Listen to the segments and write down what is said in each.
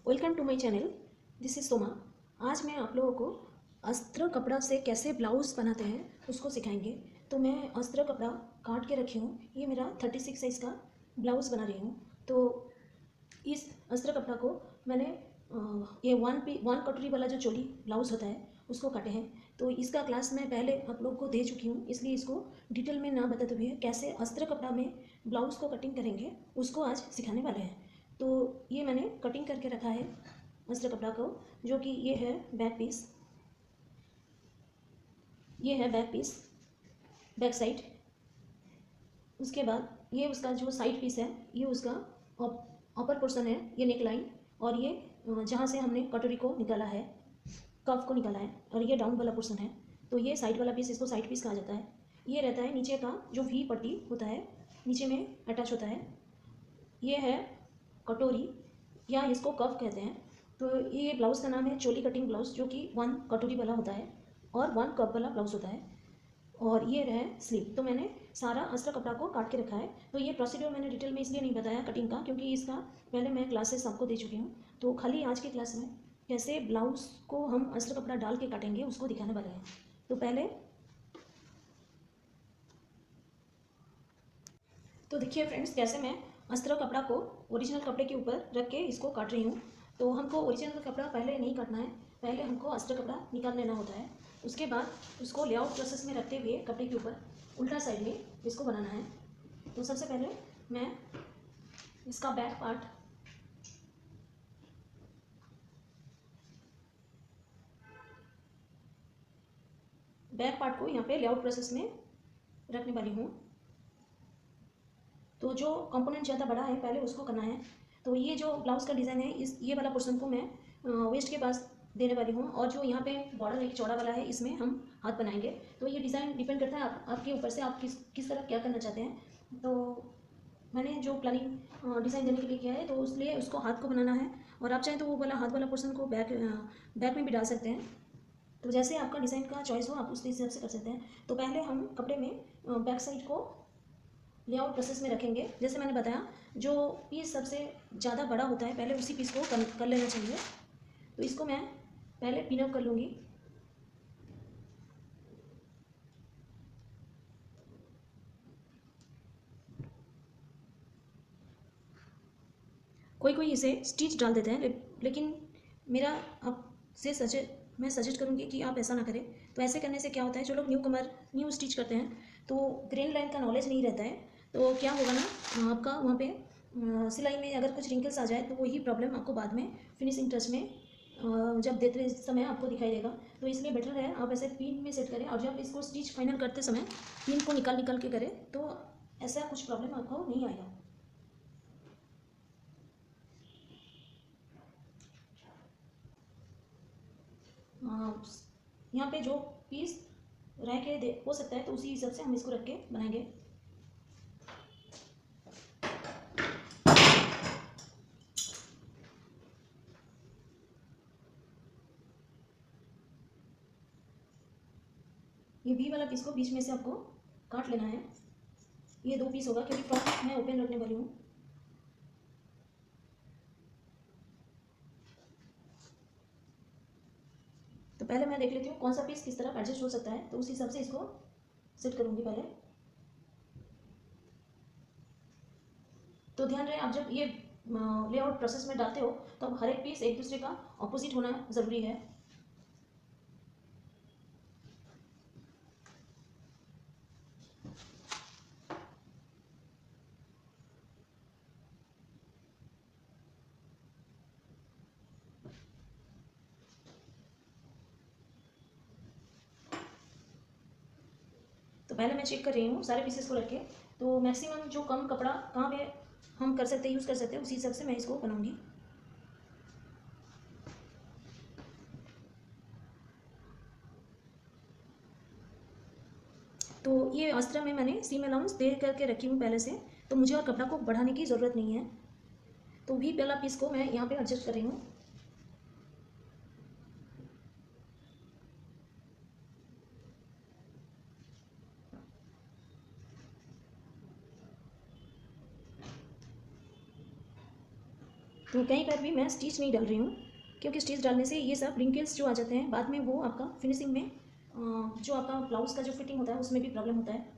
Welcome to my channel. This is Soma. आज मैं आप लोगों को अस्त्र कपड़ा से कैसे ब्लाउज़ बनाते हैं उसको सिखाएंगे। तो मैं अस्त्र कपड़ा काट के रखी हूँ। ये मेरा 36 साइज़ का ब्लाउज़ बना रही हूँ। तो इस अस्त्र कपड़ा को मैंने ये वन कटोरी वाला जो चोली ब्लाउज़ होता है उसको काटे हैं। तो इसका क्लास मैं पहले आप लोग को दे चुकी हूँ, इसलिए इसको डिटेल में ना बताते हुए कैसे अस्त्र कपड़ा में ब्लाउज़ को कटिंग करेंगे उसको आज सिखाने वाले हैं। तो ये मैंने कटिंग करके रखा है अस्त्र कपड़ा को, जो कि ये है बैक पीस, ये है बैक पीस, बैक साइड। उसके बाद ये उसका जो साइड पीस है, ये उसका अपर पोर्शन है, ये नेक लाइन, और ये जहाँ से हमने कटोरी को निकाला है, कफ को निकाला है, और ये डाउन वाला पोर्शन है। तो ये साइड वाला पीस, इसको साइड पीस कहा जाता है। ये रहता है नीचे का जो वी पट्टी होता है, नीचे में अटैच होता है। ये है कटोरी या इसको कफ कहते हैं। तो ये ब्लाउज़ का नाम है चोली कटिंग ब्लाउज़, जो कि 1 कटोरी वाला होता है और 1 कप वाला ब्लाउज़ होता है। और ये है स्लीव। तो मैंने सारा अस्त्र कपड़ा को काट के रखा है। तो ये प्रोसीड्यूर मैंने डिटेल में इसलिए नहीं बताया कटिंग का, क्योंकि इसका पहले मैं क्लासेस आपको दे चुकी हूँ। तो खाली आज की क्लास में कैसे ब्लाउज़ को हम अस्त्र कपड़ा डाल के काटेंगे उसको दिखाने वाले हैं। तो पहले तो देखिए फ्रेंड्स, कैसे मैं अस्त्र कपड़ा को ओरिजिनल कपड़े के ऊपर रख के इसको काट रही हूँ। तो हमको ओरिजिनल कपड़ा पहले नहीं काटना है, पहले हमको अस्त्र कपड़ा निकाल लेना होता है। उसके बाद उसको लेआउट प्रोसेस में रखते हुए कपड़े के ऊपर उल्टा साइड में इसको बनाना है। तो सबसे पहले मैं इसका बैक पार्ट को यहाँ पे लेआउट प्रोसेस में रखने वाली हूँ। तो जो कंपोनेंट ज़्यादा बड़ा है पहले उसको करना है। तो ये जो ब्लाउज़ का डिज़ाइन है, ये वाला पोर्शन को मैं वेस्ट के पास देने वाली हूँ, और जो यहाँ पे बॉर्डर एक चौड़ा वाला है इसमें हम हाथ बनाएंगे। तो ये डिज़ाइन डिपेंड करता है आपके ऊपर से, आप किस तरह क्या करना चाहते हैं। तो मैंने जो प्लानिंग डिज़ाइन देने के लिए किया है, तो इसलिए उसको हाथ को बनाना है। और आप चाहें तो वो वाला हाथ वाला पोर्शन को बैक में भी डाल सकते हैं। तो जैसे आपका डिज़ाइन का चॉइस हो आप उस हिसाब से कर सकते हैं। तो पहले हम कपड़े में बैक साइड को लेआउट प्रोसेस में रखेंगे। जैसे मैंने बताया, जो पीस सबसे ज़्यादा बड़ा होता है पहले उसी पीस को कर लेना चाहिए। तो इसको मैं पहले पिनअप कर लूँगी। कोई कोई इसे स्टिच डाल देते हैं, लेकिन मेरा आपसे मैं सजेस्ट करूँगी कि आप ऐसा ना करें। तो ऐसे करने से क्या होता है, जो लोग न्यू स्टिच करते हैं तो ग्रेन लाइन का नॉलेज नहीं रहता है। तो क्या होगा ना, आपका वहाँ पे सिलाई में अगर कुछ रिंकल्स आ जाए तो वही प्रॉब्लम आपको बाद में फिनिशिंग टच में जब देते समय आपको दिखाई देगा। तो इसलिए बेटर है आप ऐसे पिन में सेट करें, और जब इसको स्टिच फाइनल करते समय पिन को निकाल के करें, तो ऐसा कुछ प्रॉब्लम आपको नहीं आएगा। यहाँ पे जो पीस रह के दे हो सकता है, तो उसी हिसाब से हम इसको रख के बनाएंगे। ये बी वाला पीस को बीच में से आपको काट लेना है। ये 2 पीस होगा, क्योंकि फ्रंट मैं ओपन रखने वाली हूँ। तो पहले मैं देख लेती हूँ कौन सा पीस किस तरह एडजस्ट हो सकता है, तो उस हिसाब से इसको सेट करूँगी पहले। तो ध्यान रहे, आप जब ये लेआउट प्रोसेस में डालते हो तब हर एक पीस एक दूसरे का ऑपोजिट होना ज़रूरी है। तो पहले मैं चेक कर रही हूँ सारे पीसेस को रख के। तो मैक्सिमम जो कम कपड़ा कहाँ पे हम कर सकते हैं, यूज़ कर सकते हैं, उसी हिसाब से मैं इसको बनाऊँगी। तो ये अस्त्र में मैंने सीम अलाउंस दे करके रखी हूँ पहले से, तो मुझे और कपड़ा को बढ़ाने की ज़रूरत नहीं है। तो भी पहला पीस को मैं यहाँ पे एडजस्ट कर रही हूँ। तो कहीं पर भी मैं स्टिच नहीं डाल रही हूँ, क्योंकि स्टिच डालने से ये सब रिंकल्स जो आ जाते हैं बाद में, वो आपका फिनिशिंग में जो आपका ब्लाउज़ का जो फिटिंग होता है उसमें भी प्रॉब्लम होता है।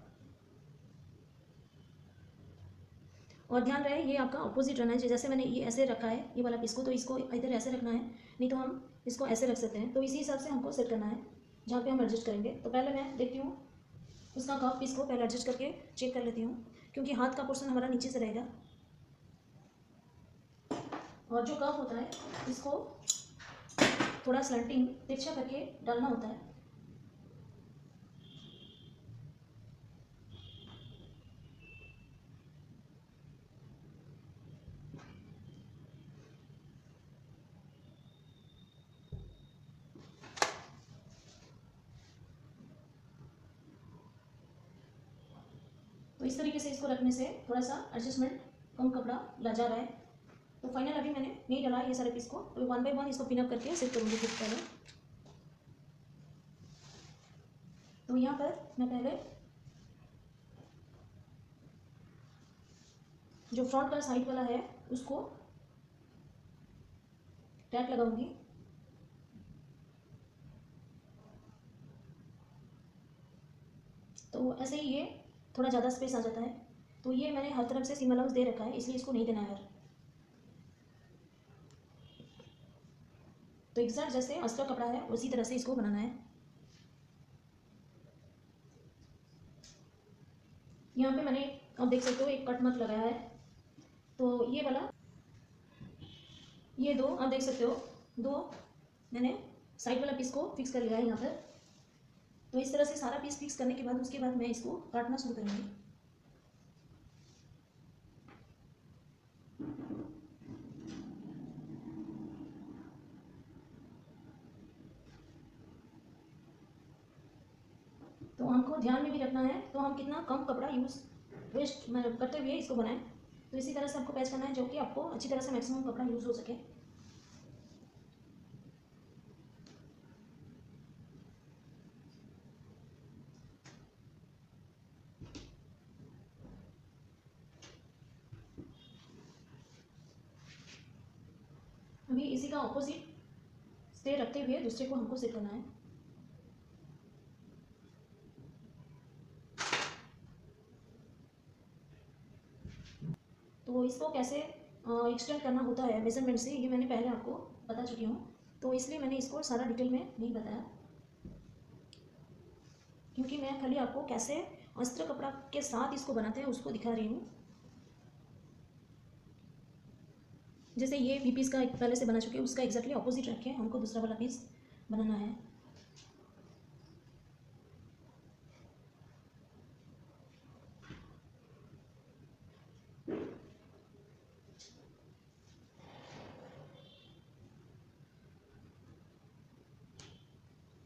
और ध्यान रहे ये आपका अपोजिट रहना है। जैसे मैंने ये ऐसे रखा है ये वाला पीस को, तो इसको इधर ऐसे रखना है, नहीं तो हम इसको ऐसे रख सकते हैं। तो इसी हिसाब से हमको सेट करना है जहाँ पे हम एडजस्ट करेंगे। तो पहले मैं देखती हूँ उसका कफ पीस को पहले एडजस्ट करके चेक कर लेती हूँ, क्योंकि हाथ का पोर्शन हमारा नीचे से रहेगा और जो कफ होता है इसको थोड़ा स्लैंटिंग तिरछा करके डालना होता है। तो इस तरीके से इसको रखने से थोड़ा सा एडजस्टमेंट कम कपड़ा ला जा रहा है। तो फाइनल अभी मैंने नहीं डाला ये सारे पीस को, तो 1 बाय 1 इसको पिनअप करके सेट करूँगी फिर पहले। तो यहाँ पर मैं पहले जो फ्रंट का साइड वाला है उसको टैग लगाऊंगी। तो ऐसे ही ये थोड़ा ज़्यादा स्पेस आ जाता है, तो ये मैंने हर तरफ से सीम अलाउंस दे रखा है, इसलिए इसको नहीं देना है। तो एग्जैक्ट जैसे अस्तर कपड़ा है उसी तरह से इसको बनाना है। यहाँ पे मैंने आप देख सकते हो एक कट मार्क लगाया है। तो ये वाला ये दो आप देख सकते हो, दो मैंने साइड वाला पीस को फिक्स कर लिया है यहाँ पर। तो इस तरह से सारा पीस फिक्स करने के बाद उसके बाद मैं इसको काटना शुरू करूँगी। तो हमको ध्यान में भी रखना है तो हम कितना कम कपड़ा यूज़ वेस्ट करते हुए इसको बनाएं। तो इसी तरह से आपको पैच करना है जो कि आपको अच्छी तरह से मैक्सिमम कपड़ा यूज़ हो सके। अभी इसी का ऑपोजिट से रखते हुए दूसरे को हमको सेट करना है। तो इसको कैसे एक्सटेंड करना होता है मेजरमेंट से, ये मैंने पहले आपको बता चुकी हूँ, तो इसलिए मैंने इसको सारा डिटेल में नहीं बताया, क्योंकि मैं खाली आपको कैसे अस्त्र कपड़ा के साथ इसको बनाते हैं उसको दिखा रही हूँ। जैसे ये भी पीस का पहले से बना चुके हैं, उसका एग्जैक्टली ऑपोजिट रखें, हमको दूसरा वाला पीस बनाना है।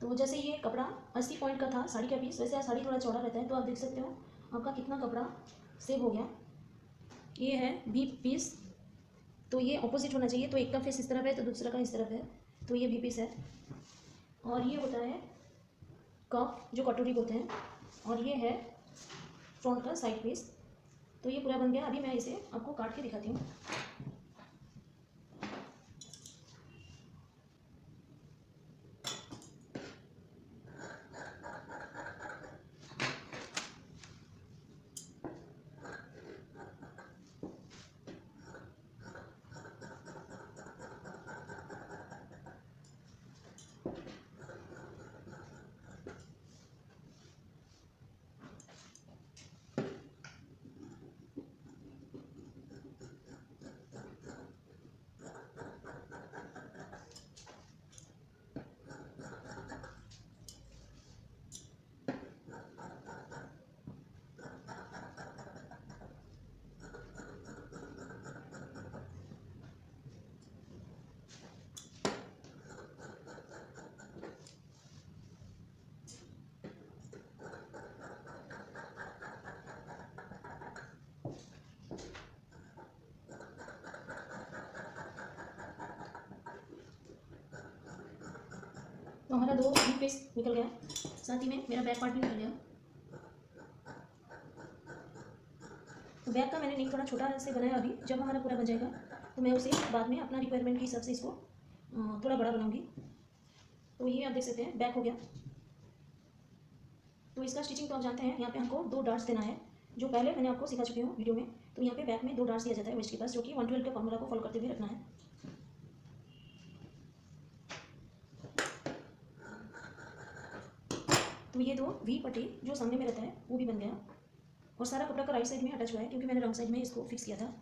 तो जैसे ये कपड़ा 80 पॉइंट का था साड़ी का पीस, वैसे साड़ी थोड़ा चौड़ा रहता है, तो आप देख सकते हो आपका कितना कपड़ा सेव हो गया। ये है भी पीस, तो ये ऑपोजिट होना चाहिए, तो एक का फेस इस तरफ है तो दूसरा का इस तरफ है, तो ये भी पीस है। और ये होता है कफ जो कटोरी बोलते हैं, और ये है फ्रंट का साइड पीस। तो ये पूरा बन गया। अभी मैं इसे आपको काट के दिखाती हूँ। तो हमारा दो भी पीस निकल गया, साथ ही में मेरा बैक पार्ट भी निकल गया। तो बैक का मैंने नेक थोड़ा छोटा से बनाया, अभी जब हमारा पूरा बन जाएगा तो मैं उसे बाद में अपना रिक्वायरमेंट के हिसाब से इसको थोड़ा बड़ा बनाऊंगी। तो ये आप देख सकते हैं बैक हो गया। तो इसका स्टिचिंग तो आप जानते हैं, यहाँ पे हमको 2 डार्ट्स देना है, जो पहले मैंने आपको सिखा चुकी हूँ वीडियो में। तो यहाँ पे बैक में 2 डार्ट्स दिया जाता है वेस्ट के पास, जो कि 112 के फॉर्मूला को फॉलो करते हुए रखना है। तो ये 2 वी पट्टी जो सामने में रहता है वो भी बन गया, और सारा कपड़ा का राइट साइड में अटैच हुआ है क्योंकि मैंने रॉन्ग साइड में इसको फिक्स किया था।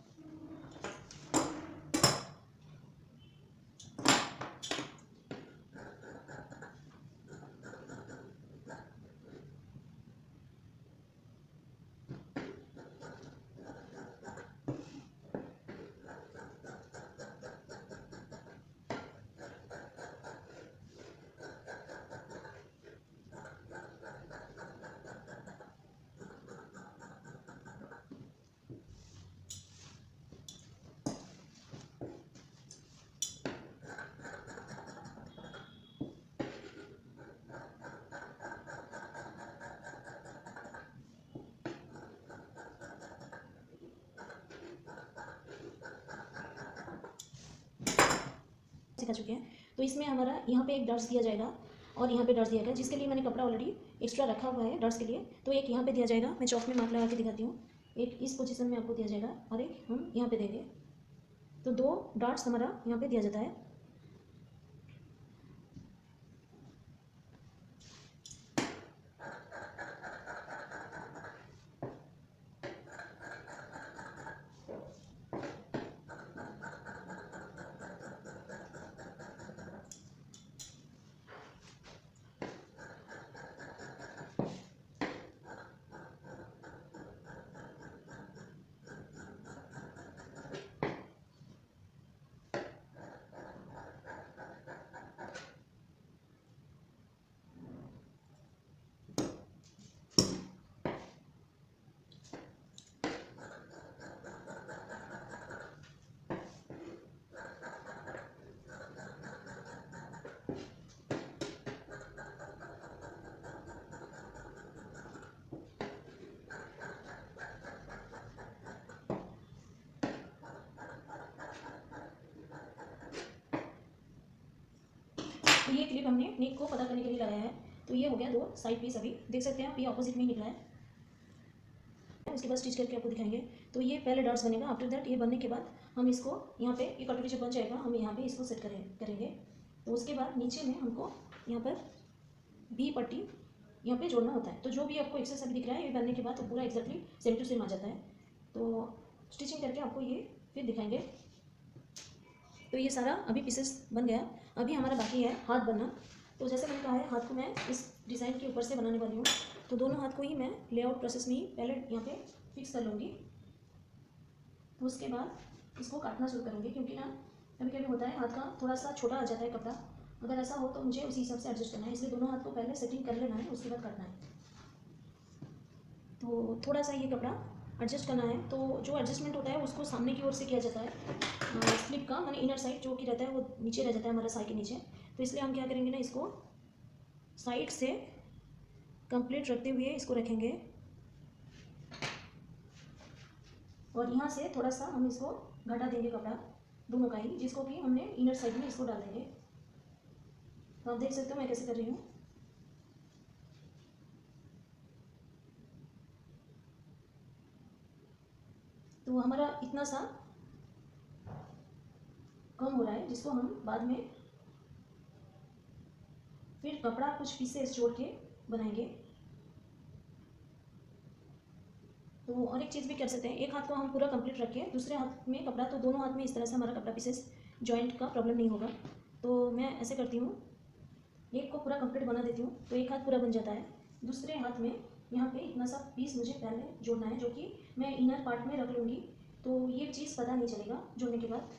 सिखा चुके हैं। तो इसमें हमारा यहाँ पे एक डर्स दिया जाएगा और यहाँ पे डर्स दिया गया, जिसके लिए मैंने कपड़ा ऑलरेडी एक्स्ट्रा रखा हुआ है डर्स के लिए। तो एक यहाँ पे दिया जाएगा, मैं चौक में मार्क लगा के दिखाती हूँ। एक इस पोजीशन में आपको दिया जाएगा और एक हम यहाँ पे देंगे। तो 2 डॉट्स हमारा यहाँ पे दिया जाता है। तो ये क्लिप हमने नेक को पता करने के लिए लगाया है। तो ये हो गया 2 साइड पीस, अभी देख सकते हैं आप, ये ऑपोजिट में ही निकला है। उसके बाद स्टिच करके आपको दिखाएंगे। तो ये पहले डॉट्स बनेगा। आफ्टर दैट ये बनने के बाद हम इसको यहाँ पे ये कटोरी जब बन जाएगा हम यहाँ पे इसको सेट करेंगे। तो उसके बाद नीचे में हमको यहाँ पर भी पट्टी यहाँ पे जोड़ना होता है। तो जो भी आपको एक्सेस अभी दिख रहा है ये बनने के बाद तो पूरा एक्जैक्टली सेम टू सेम आ जाता है। तो स्टिचिंग करके आपको ये फिर दिखाएंगे। तो ये सारा अभी पीसेस बन गया। अभी हमारा बाकी है हाथ बनना। तो जैसे मैंने कहा है, हाथ को मैं इस डिज़ाइन के ऊपर से बनाने वाली हूँ। तो दोनों हाथ को ही मैं लेआउट प्रोसेस में ही पहले यहाँ पे फिक्स कर लूँगी। तो उसके बाद इसको काटना शुरू करूँगी, क्योंकि ना कभी कभी होता है हाथ का थोड़ा सा छोटा आ जाता है कपड़ा। अगर ऐसा हो तो मुझे उसी हिसाब से एडजस्ट करना है, इसलिए दोनों हाथ को पहले सेटिंग कर लेना है, उसके बाद काटना है। तो थोड़ा सा ये कपड़ा एडजस्ट करना है। तो जो एडजस्टमेंट होता है उसको सामने की ओर से किया जाता है। स्लिप का माने इनर साइड जो कि रहता है वो नीचे रह जाता है हमारा साई के नीचे। तो इसलिए हम क्या करेंगे ना, इसको साइड से कंप्लीट रखते हुए इसको रखेंगे, और यहाँ से थोड़ा सा हम इसको घटा देंगे कपड़ा दोनों का ही, जिसको कि हमने इनर साइड में इसको डाल देंगे। तो आप देख सकते हो मैं कैसे कर रही हूँ। तो हमारा इतना सा कम हो रहा है, जिसको हम बाद में फिर कपड़ा कुछ पीसेस जोड़ के बनाएंगे। तो और एक चीज़ भी कर सकते हैं, एक हाथ को हम पूरा कंप्लीट रखें, दूसरे हाथ में कपड़ा, तो दोनों हाथ में इस तरह से हमारा कपड़ा पीसेस जॉइंट का प्रॉब्लम नहीं होगा। तो मैं ऐसे करती हूँ, एक को पूरा कंप्लीट बना देती हूँ, तो एक हाथ पूरा बन जाता है। दूसरे हाथ में यहाँ पे इतना सा पीस मुझे पहले जोड़ना है, जो कि मैं इनर पार्ट में रख लूँगी। तो ये चीज़ पता नहीं चलेगा जोड़ने के बाद।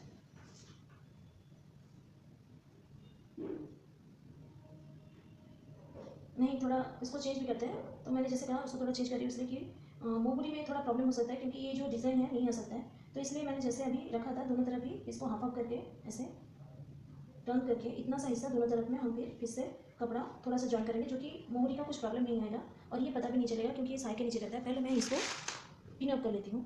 नहीं, थोड़ा इसको चेंज भी करते हैं। तो मैंने जैसे कहा उसको थोड़ा चेंज कर रही हूँ, इसलिए कि मोगरी में थोड़ा प्रॉब्लम हो सकता है, क्योंकि ये जो डिज़ाइन है नहीं आ सकता है। तो इसलिए मैंने जैसे अभी रखा था दोनों तरफ ही इसको हाफ हाफ करके ऐसे टर्न करके इतना सा हिस्सा दोनों तरफ में हम फिर इससे कपड़ा थोड़ा सा जॉइन करेंगे, जो कि मोगरी का कुछ प्रॉब्लम नहीं आएगा और ये पता भी नहीं चलेगा, क्योंकि ये साई के नीचे रहता है। पहले मैं इसको पिन अप कर लेती हूँ।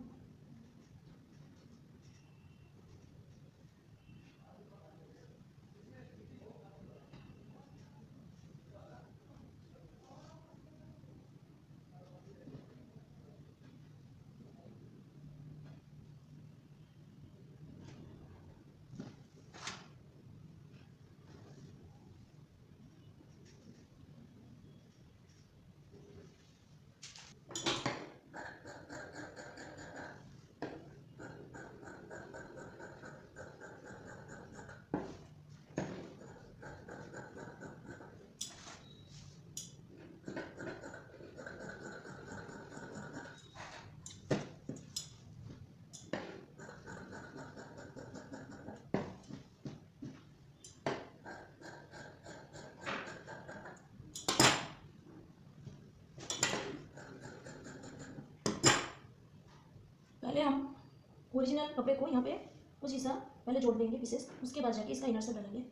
ओरिजिनल कपड़े को यहाँ पे कुछ हिस्सा पहले जोड़ देंगे पीसेस, उसके बाद जाके इसका इनर सेट डालेंगे।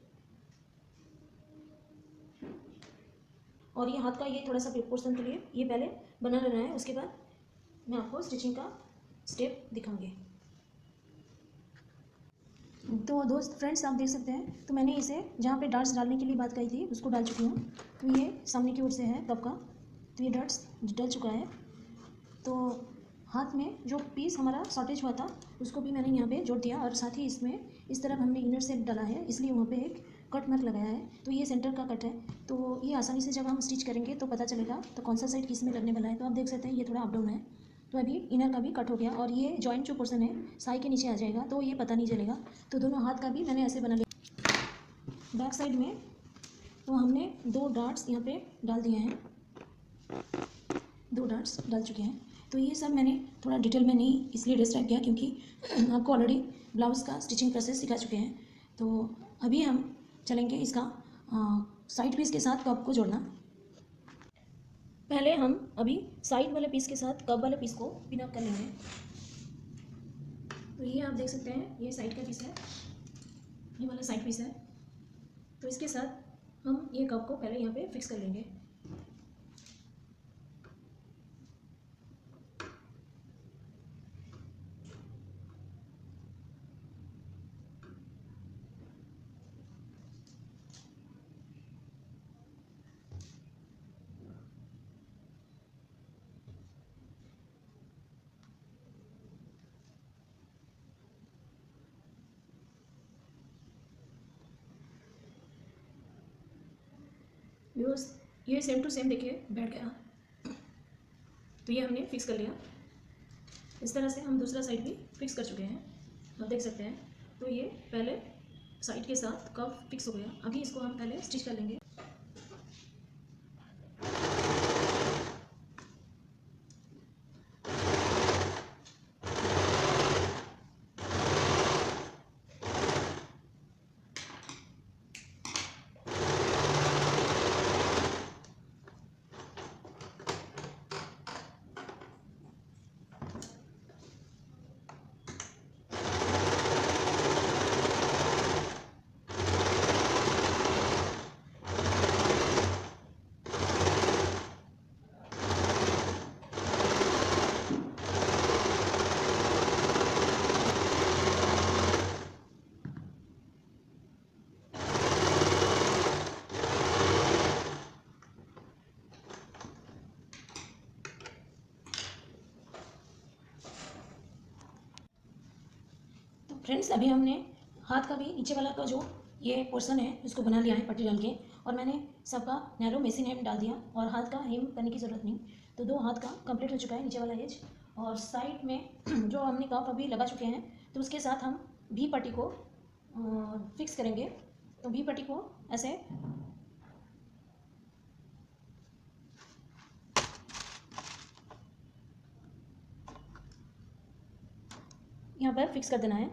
और ये हाथ का ये थोड़ा सा पोर्शन के लिए ये पहले बना लेना है, उसके बाद मैं आपको स्टिचिंग का स्टेप दिखाऊंगी। तो दोस्त फ्रेंड्स आप देख सकते हैं, तो मैंने इसे जहाँ पे डार्ट्स डालने के लिए बात कही थी उसको डाल चुकी हूँ। तो ये सामने की ओर से है कप का, तो ये डार्ट्स डल चुका है। तो हाथ में जो पीस हमारा शॉर्टेज हुआ था उसको भी मैंने यहाँ पे जोड़ दिया, और साथ ही इसमें इस तरफ हमने इनर सेट डाला है, इसलिए वहाँ पे एक कट मार्क लगाया है। तो ये सेंटर का कट है, तो ये आसानी से जब हम स्टिच करेंगे तो पता चलेगा तो कौन सा साइड किस में लगने वाला है। तो आप देख सकते हैं ये थोड़ा अप डाउन है, तो अभी इनर का भी कट हो गया और ये जॉइंट जो पोर्शन है साई के नीचे आ जाएगा, तो ये पता नहीं चलेगा। तो दोनों हाथ का भी मैंने ऐसे बना लिया। बैक साइड में तो हमने 2 डार्ट्स यहाँ पे डाल दिए हैं, 2 डार्ट्स डाल चुके हैं। तो ये सब मैंने थोड़ा डिटेल में नहीं इसलिए डिस्क्राइब किया क्योंकि आपको ऑलरेडी ब्लाउज़ का स्टिचिंग प्रोसेस सिखा चुके हैं। तो अभी हम चलेंगे इसका साइड पीस के साथ कप को जोड़ना। पहले हम अभी साइड वाले पीस के साथ कप वाले पीस को पिन अप कर लेंगे। तो ये आप देख सकते हैं ये साइड का पीस है, ये वाला साइड पीस है। तो इसके साथ हम ये कप को पहले यहाँ पे फिक्स कर लेंगे। ये सेम टू सेम देखिए बैठ गया, तो ये हमने फिक्स कर लिया। इस तरह से हम दूसरा साइड भी फिक्स कर चुके हैं, आप देख सकते हैं। तो ये पहले साइड के साथ कप फिक्स हो गया, अभी इसको हम पहले स्टिच कर लेंगे। फ्रेंड्स अभी हमने हाथ का भी नीचे वाला का जो ये पोर्शन है इसको बना लिया है पट्टी डाल के, और मैंने सबका नैरो मेसिंग हेम डाल दिया और हाथ का हेम करने की ज़रूरत नहीं। तो 2 हाथ का कंप्लीट हो चुका है नीचे वाला एज, और साइड में जो हमने कप अभी लगा चुके हैं तो उसके साथ हम भी पट्टी को फिक्स करेंगे। तो भी पट्टी को ऐसे यहाँ पर फिक्स कर देना है।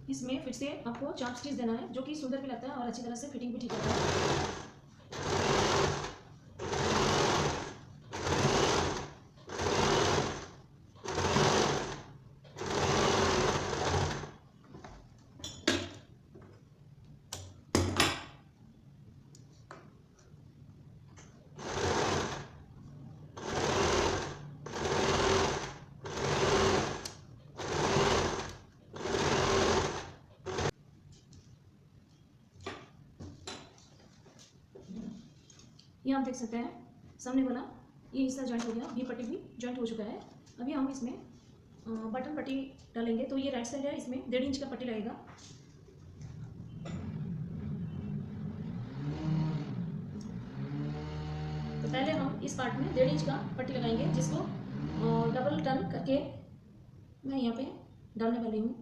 इसमें फिर से आपको चाप स्टिच देना है, जो कि सुंदर भी लगता है और अच्छी तरह से फिटिंग भी ठीक होता है। ये आप देख सकते हैं सामने वाला ये हिस्सा जॉइंट हो गया, भी पट्टी भी जॉइंट हो चुका है। अभी हम इसमें बटन पट्टी डालेंगे। तो ये राइट साइड है, इसमें 1.5 इंच का पट्टी लगेगा। तो पहले हम इस पार्ट में 1.5 इंच का पट्टी लगाएंगे, जिसको डबल टर्न करके मैं यहाँ पे डालने वाली हूँ।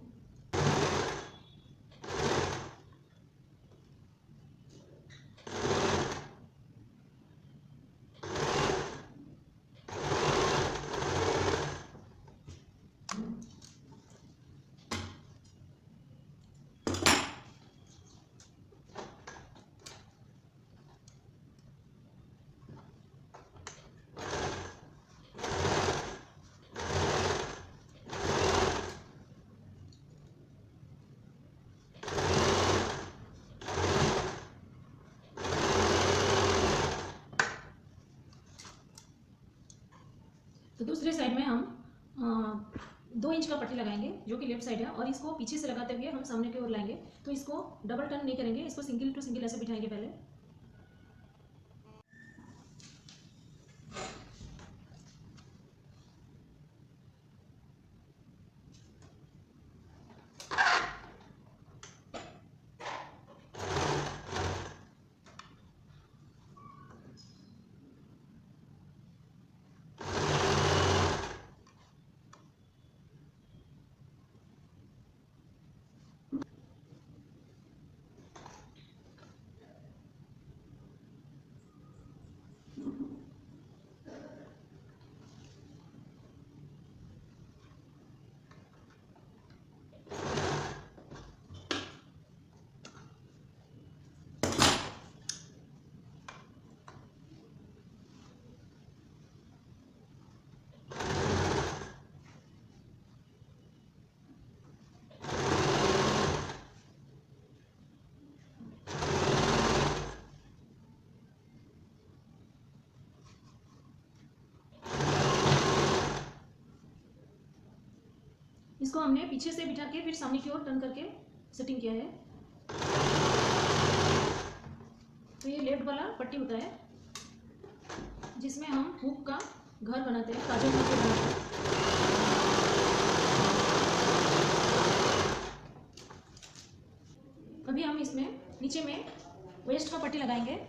तो दूसरे साइड में हम 2 इंच का पट्टी लगाएंगे, जो कि लेफ्ट साइड है, और इसको पीछे से लगाते हुए हम सामने की ओर लाएंगे। तो इसको डबल टर्न नहीं करेंगे, इसको सिंगल टू सिंगल ऐसे बिठाएंगे पहले। इसको हमने पीछे से बिठा के फिर सामने की ओर टर्न करके सेटिंग किया है। तो ये लेफ्ट वाला पट्टी होता है, जिसमें हम हुक का घर बनाते हैं, काजल का घर बनाते हैं। अभी हम इसमें नीचे में वेस्ट का पट्टी लगाएंगे।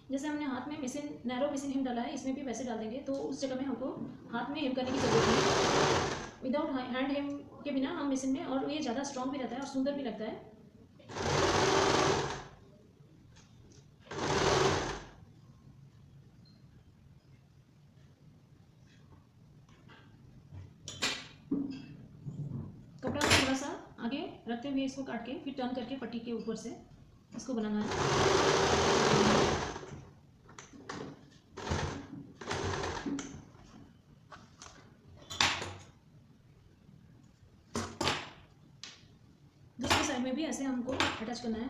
जैसे हमने हाथ में मशीन नैरो मशीन हिम डाला है, इसमें भी वैसे डाल देंगे। तो उस जगह में हमको हाथ में हिम करने की जरूरत नहीं, विदाउट हैंड हिम के बिना हम मशीन में, और ये ज़्यादा स्ट्रॉन्ग भी रहता है और सुंदर भी लगता है। कपड़ा को थोड़ा सा आगे रखते हुए इसको काट के फिर टर्न करके पट्टी के ऊपर से इसको बनाना है। दूसरी साइड में भी ऐसे हमको अटैच करना है।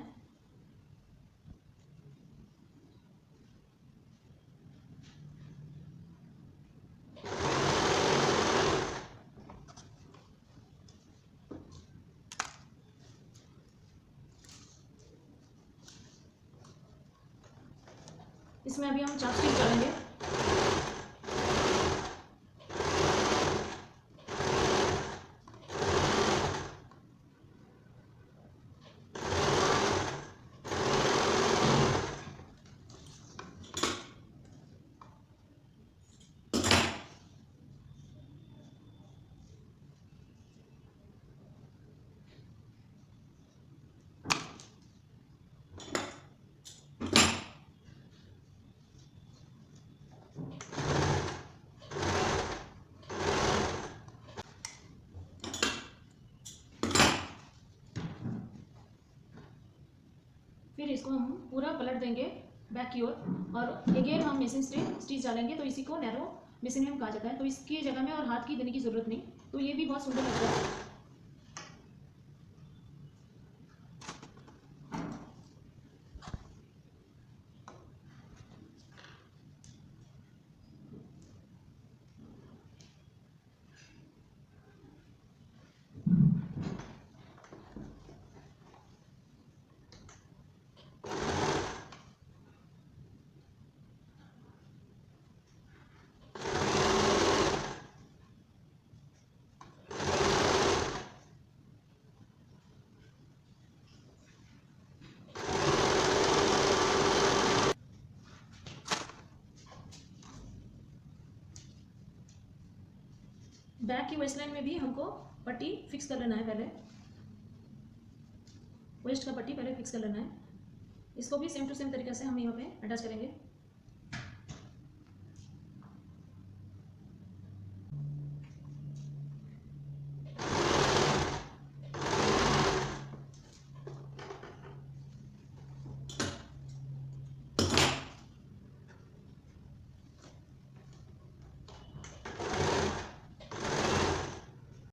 इसमें अभी हम चाप स्टिच करेंगे। फिर इसको हम पूरा पलट देंगे बैक की ओर और अगेन हम मशीन से स्टिच डालेंगे। तो इसी को नैरो मशीन में कहा जाता है। तो इसकी जगह में और हाथ की देने की ज़रूरत नहीं, तो ये भी बहुत सुंदर लगता है। बैक की वेस्ट लाइन में भी हमको पट्टी फिक्स कर लेना है। पहले वेस्ट का पट्टी पहले फिक्स कर लेना है। इसको भी सेम टू सेम तरीके से हम यहाँ पे अटैच करेंगे।